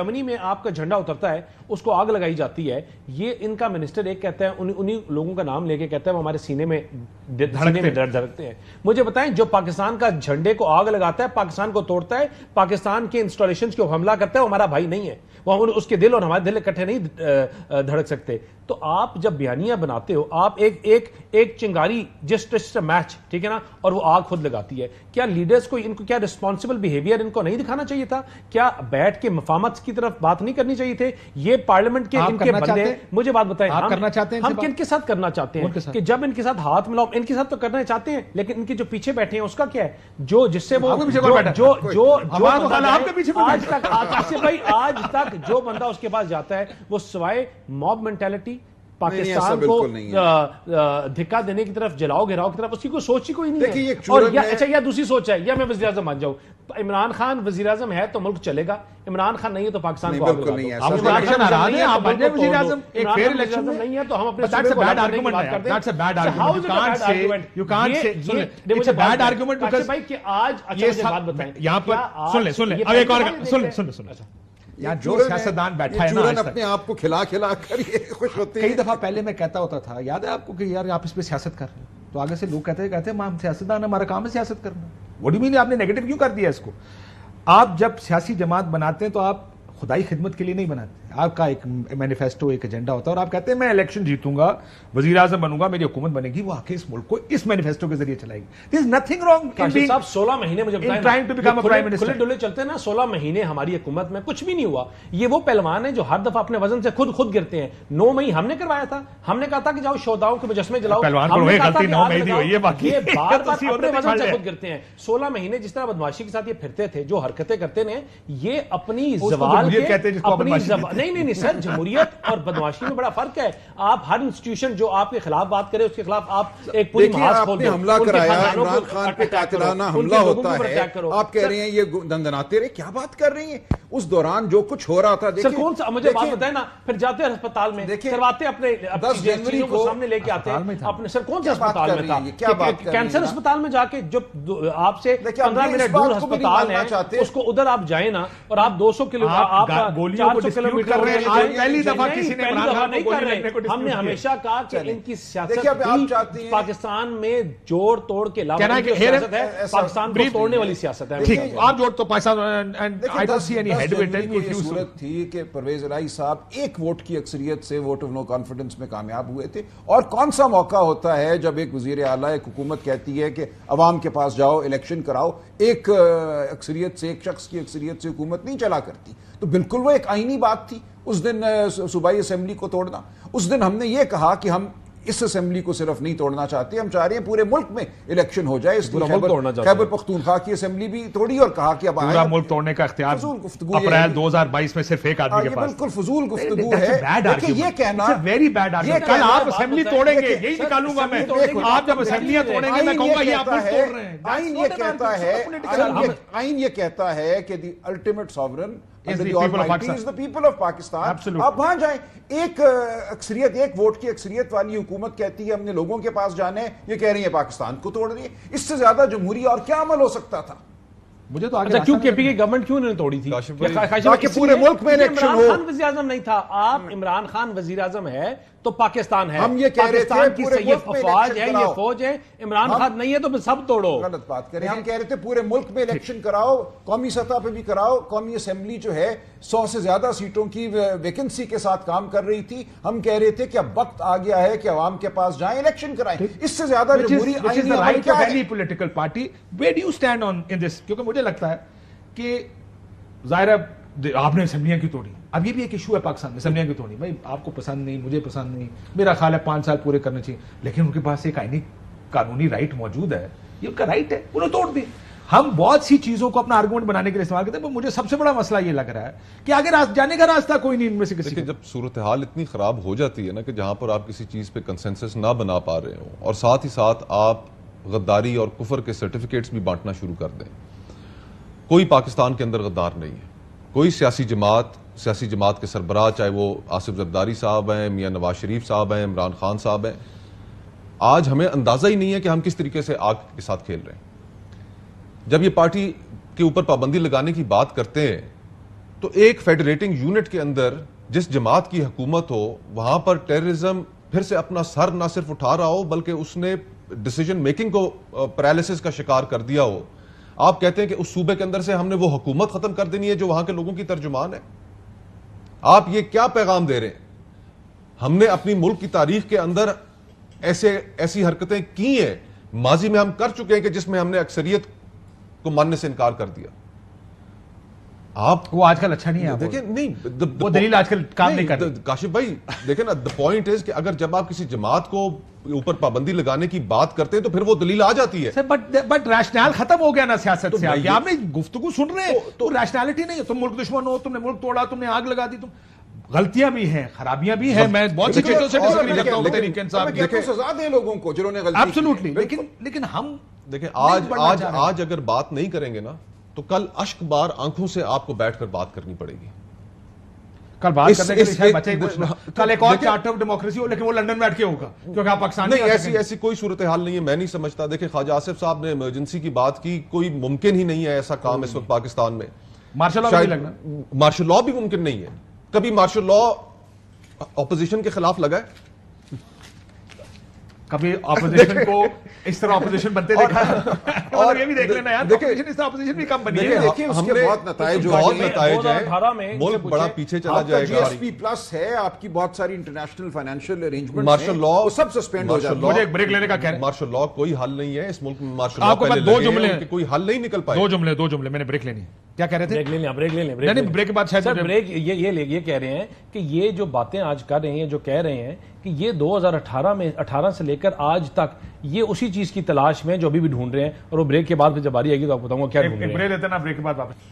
Germany में आपका झंडा उतरता है, उसको आग लगाई जाती है। ये इनका मिनिस्टर एक कहता है, उन्हीं लोगों का नाम लेके कहता है वो हमारे सीने में धड़कते हैं। मुझे बताएं, जो पाकिस्तान का झंडे को आग लगाता है, पाकिस्तान को तोड़ता है, पाकिस्तान के इंस्टॉलेशंस को हमला करता है, वो हमारा भाई नहीं है। वो उसके दिल और हमारे दिल इकट्ठे नहीं धड़क सकते। तो आप जब बयानियां बनाते हो, आप एक चिंगारी जस्ट मैच, ठीक है ना, और वो आग खुद लगाती है। क्या लीडर्स को, इनको क्या रिस्पॉन्सिबल बिहेवियर इनको नहीं दिखाना चाहिए था? क्या बैठ के मफामत की तरफ बात नहीं करनी चाहिए थे? ये पार्लियामेंट के इनके बंदे, मुझे बात बताएं, आप करना चाहते हैं? हम किनके साथ करना चाहते हैं? कि जब इनके साथ हाथ मिलाओ, इनके साथ तो करना चाहते हैं, लेकिन इनके जो पीछे बैठे हैं उसका क्या है? जो जिससे वो आज तक आकाश भाई, आज तक जो बंदा उसके पास जाता है, वो सिवाय मॉब मेंटालिटी, पाकिस्तान को धिक्का देने की तरफ, जलाओ घेराव की तरफ, उसकी कोई सोच ही कोई नहीं है। और अच्छा, या दूसरी सोच है, या मैं वज़ीर आज़म मान जाऊं, इमरान खान वज़ीर आज़म है तो मुल्क चलेगा, इमरान खान नहीं है तो पाकिस्तान को बिल्कुल नहीं है। आप इलेक्शन हरा रहे हैं, आप बन जाए वज़ीर आज़म, एक फेयर इलेक्शन नहीं है तो हम अपने That's a bad argument. That's a bad argument. You can't say it's a bad argument because भाई कि आज, अच्छा मुझे बात बताएं, यहाँ पर सुन ले अब एक और सुन यहाँ जो सियासतदान बैठा है ना, अपने आप को खिला कर ये खुश होते हैं। कई दफा पहले मैं कहता होता था, याद है आपको, कि यार आप इस पे सियासत कर रहे हो, तो आगे से लोग कहते हैं हम सियासतदान, हमारा काम है सियासत करना। व्हाट डू यू मीन, आपने नेगेटिव क्यों कर दिया इसको? आप जब सियासी जमात बनाते हैं तो आप खुदाई खिदमत के लिए नहीं बनाते। आपका एक मैनिफेस्टो, एक एजेंडा होता है, और आप कहते हैं मैं इलेक्शन जीतूंगा, वजीर आज़म बनूंगा, मेरी हुकूमत बनेगी, वो आके इस मुल्क को इस मैनिफेस्टो के जरिए चलाएगी। There is nothing wrong in being साहब 16 महीने मुझे बताएं, trying to become a prime minister, खुले डुले चलते हैं ना। 16 महीने हमारी हुकूमत में कुछ भी नहीं हुआ। ये वो पहलवान है जो हर दफा अपने वजन से खुद गिरते हैं। 9 मई हमने करवाया था, हमने कहा था कि जाओ शोधाओं के मुजस्मे जलाओ, पहलवान को वही गलती 9 मई दी हुई है, बाकी ये बार-बार अपने वजन से खुद गिरते हैं। 16 महीने जिस तरह बदमाशी के साथ ये फिरते थे, जो हरकतें करते ने, ये अपनी ज़वाल के अपनी नहीं सर, जमहूरियत और बदमाशी में बड़ा फर्क है। आप हर इंस्टीट्यूशन जो आपके खिलाफ बात करे, उसके खिलाफ आप एक पूरी महाज खोल दो। हमला कराया, इमरान खान पे कातिलाना हमला होता है, आप कह रहे हैं ये दंदनाते रहे, क्या बात कर रही हैं? उस दौरान जो कुछ हो रहा था, सर कौन सा मुझे बात बताए ना। फिर जाते हैं अस्पताल में, करवाते अपने 10 जनवरी को सामने लेके आते हैं अपने। सर कौन सा अस्पताल में था? क्या बात, कैंसर अस्पताल में जाके, जो आपसे 15 मिनट दूर अस्पताल है, उसको उधर आप जाए ना, और आप 200 किलोमीटर, आप 400 किलोमीटर कर रहे हैं। पहली दफा किसी ने नहीं कर रहे। हमने हमेशा कहा कि इनकी सियासत पाकिस्तान में जोड़ तोड़ के लाभ सियासत है, पाकिस्तान को तोड़ने वाली सियासत है। ठीक, आप जोड़ तो Pakistan, and I don't see any सूरत थी कि परवेज इलाही साहब एक वोट की अक्सरियत से वोट ऑफ नो कॉन्फिडेंस में कामयाब हुए थे। और कौन सा मौका होता है जब एक वजीर आला, एक हुकूमत कहती है कि अवाम के पास जाओ, इलेक्शन कराओ, एक अक्सरियत से, एक शख्स की अक्सरियत से हुकूमत नहीं चला करती। तो बिल्कुल वो एक आईनी बात थी उस दिन सूबाई असेंबली को तोड़ना। उस दिन हमने ये कहा कि हम इस असेंबली को सिर्फ नहीं तोड़ना चाहते, हम चाह रहे हैं पूरे मुल्क में इलेक्शन हो जाए। खैबर पख्तूनख्वा की असेंबली भी तोड़ी और कहा कि अब पूरा मुल्क तोड़ने का इख्तियार अप्रैल 2022 में सिर्फ एक आदमी के पास। बिल्कुल फजूल गुफ्तगू है। ये कहना वेरी बैड आर्गुमेंट। कल आप असेंबली तोड़ेंगे, यही निकालूंगा मैं। आप जब असेंबलियां तोड़ेंगे, मैं कहूंगा ये आप तोड़ रहे हैं। आइन ये कहता है कि the ultimate sovereign is the people of Pakistan. आप वहां जाएं, एक अक्सरियत, एक वोट की अक्सरियत वाली हुकूमत कहती है हमने लोगों के पास जाने, ये कह रही है पाकिस्तान को तोड़ रही है। इससे ज्यादा जमहूरी और क्या अमल हो सकता था? मुझे तो अच्छा, क्यों केपी की गवर्नमेंट क्यों नहीं तोड़ी थी? ताकि पूरे मुल्क में इलेक्शन हो। इमरान खान वज़ीर आज़म नहीं था। आप इमरान खान वज़ीर आज़म है तो पाकिस्तान है। हम ये कह रहे थे पूरे मुल्क में अफवाज है, ये फौज है। इमरान खान नहीं है तो सब तोड़ो। गलत बात करें। हम कह रहे थे पूरे मुल्क में इलेक्शन कराओ, कौमी सतह पे भी कराओ। कौमी असेंबली जो है 100 से ज्यादा सीटों की वैकेंसी के साथ काम कर रही थी। हम कह रहे थे कि अब वक्त आ गया है कि अवाम के पास जाएं, इलेक्शन कराएं। इससे ज्यादा जमहूरी political party, where do you stand on in this? क्योंकि मुझे लगता है कि ज़ाहिर आपने असेंबलियां क्यों तोड़ी? अब ये भी एक इशू है पाकिस्तान में, असेंबलियां क्यों तोड़ी? भाई आपको पसंद नहीं, मुझे पसंद नहीं, मेरा ख्याल है 5 साल पूरे करने चाहिए, लेकिन उनके पास एक आईनी कानूनी राइट मौजूद है, ये उनका राइट है, उन्हें तोड़ दी। हम बहुत सी चीजों को अपना आर्गुमेंट बनाने के लिए इस्तेमाल करते हैं, पर मुझे सबसे बड़ा मसला ये लग रहा है कि आगे जाने का रास्ता कोई नहीं इनमें से किसी को। जब सूरत हाल इतनी खराब हो जाती है ना कि जहां पर आप किसी चीज पे कंसेंसस ना बना पा रहे हो, और साथ ही साथ आप गद्दारी और कुफर के सर्टिफिकेट्स भी बांटना शुरू कर दें। कोई पाकिस्तान के अंदर गद्दार नहीं है। कोई सियासी जमात के सरबराह, चाहे वो आसिफ जरदारी साहब हैं, मियां नवाज शरीफ साहब हैं, इमरान खान साहब हैं, आज हमें अंदाजा ही नहीं है कि हम किस तरीके से आग के साथ खेल रहे हैं। जब ये पार्टी के ऊपर पाबंदी लगाने की बात करते हैं تو ایک فیڈریٹنگ یونٹ کے اندر جس جماعت کی حکومت ہو وہاں پر ٹیررزم پھر سے اپنا سر نہ صرف اٹھا رہا ہو بلکہ اس نے ڈیسیجن میکنگ کو پیرالسس کا شکار کر دیا ہو. آپ کہتے ہیں کہ اس صوبے کے اندر سے ہم نے وہ حکومت ختم کر دینی ہے جو وہاں کے لوگوں کی ترجمان ہے. آپ یہ کیا پیغام دے رہے ہیں؟ ہم نے اپنی ملک کی تاریخ کے اندر ایسی حرکتیں کی ہیں ماضی میں ہم کر چکے ہیں کہ جس میں ہم نے اکثریت کو ماننے سے انکار کر دیا. آپ وہ آج کل اچھا نہیں ہے. دیکھیں نہیں وہ دلیل آج کل کام نہیں کر رہی. کاشف بھائی دیکھیں نا, the point is کہ اگر جب آپ کسی جماعت کو اوپر پابندی لگانے کی بات کرتے ہیں تو پھر وہ دلیل آ جاتی ہے. بٹ ریشنل ختم ہو گیا نا سیاست سے. آپ نے گفتگو سن رہے ہیں تو ریشنالٹی نہیں ہے. تم ملک دشمن ہو, تم نے ملک توڑا, تم نے آگ لگا دی, تم غلطیاں بھی ہیں, خرابیاں بھی ہیں. میں بہت سی چیزوں سے ڈسکری کرتا ہوں تحریک انصاف کی. سزا دیں لوگوں کو جنہوں نے غلطی کی. ایبسولوٹلی. لیکن ہم دیکھیں آج اگر بات نہیں کریں گے نا تو کل اشک بار آنکھوں سے آپ کو بیٹھ کر بات کرنی پڑے گی. کل بات کرنے کے لیے بچے کل ایک اور چارٹر آف ڈیموکریسی ہو لیکن وہ لندن بیٹھ کے ہوگا کیونکہ آپ پاکستان نہیں. ایسی کوئی صورتحال نہیں ہے, میں نہیں سمجھتا. دیکھیں خواجہ آصف صاحب نے ایمرجنسی کی بات کی, کوئی ممکن ہی نہیں ہے ایسا کام اس وقت پاکستان میں. مارشل لا بھی لگنا, مارشل لا بھی ممکن نہیں ہے. کبھی مارشل لا اپوزیشن کے خلاف لگا ہے؟ کبھی اپوزیشن کو اس طرح اپوزیشن بنتے دیکھا. اور یہ بھی دیکھ لینا یار, اپوزیشن اس طرح اپوزیشن بھی کم بنی ہے. دیکھیں اس کے بہت نتائج ہیں, ملک بڑا پیچھے چلا جائے گا. GSP پلس ہے, آپ کی بہت ساری international financial arrangement, martial law سب سسپینڈ ہو جاتا ہے. مجھے ایک بریک لینے کا کہہ رہے ہیں. مارشل لا کوئی حل نہیں ہے اس ملک میں. مارشل لا آپ کو دو جملے کوئی حل نہیں نکل پائے. دو جملے میں نے بریک لینی. کیا کہہ رہے تھے؟ بریک لے لیں. بریک کے بعد شاید بریک یہ کہہ رہے ہیں کہ یہ جو باتیں آج کر رہے ہیں, جو کہہ رہے ہیں کہ یہ 2018 سے لے کر آج تک یہ اسی چیز کی تلاش میں جو ابھی بھی ڈھونڈ رہے ہیں, اور وہ بریک کے بعد پھر جب باری آئے گی تو آپ کو بتاؤں گا کیا ڈھونڈ رہے ہیں. بریک لیتے نا, بریک کے بعد واپس.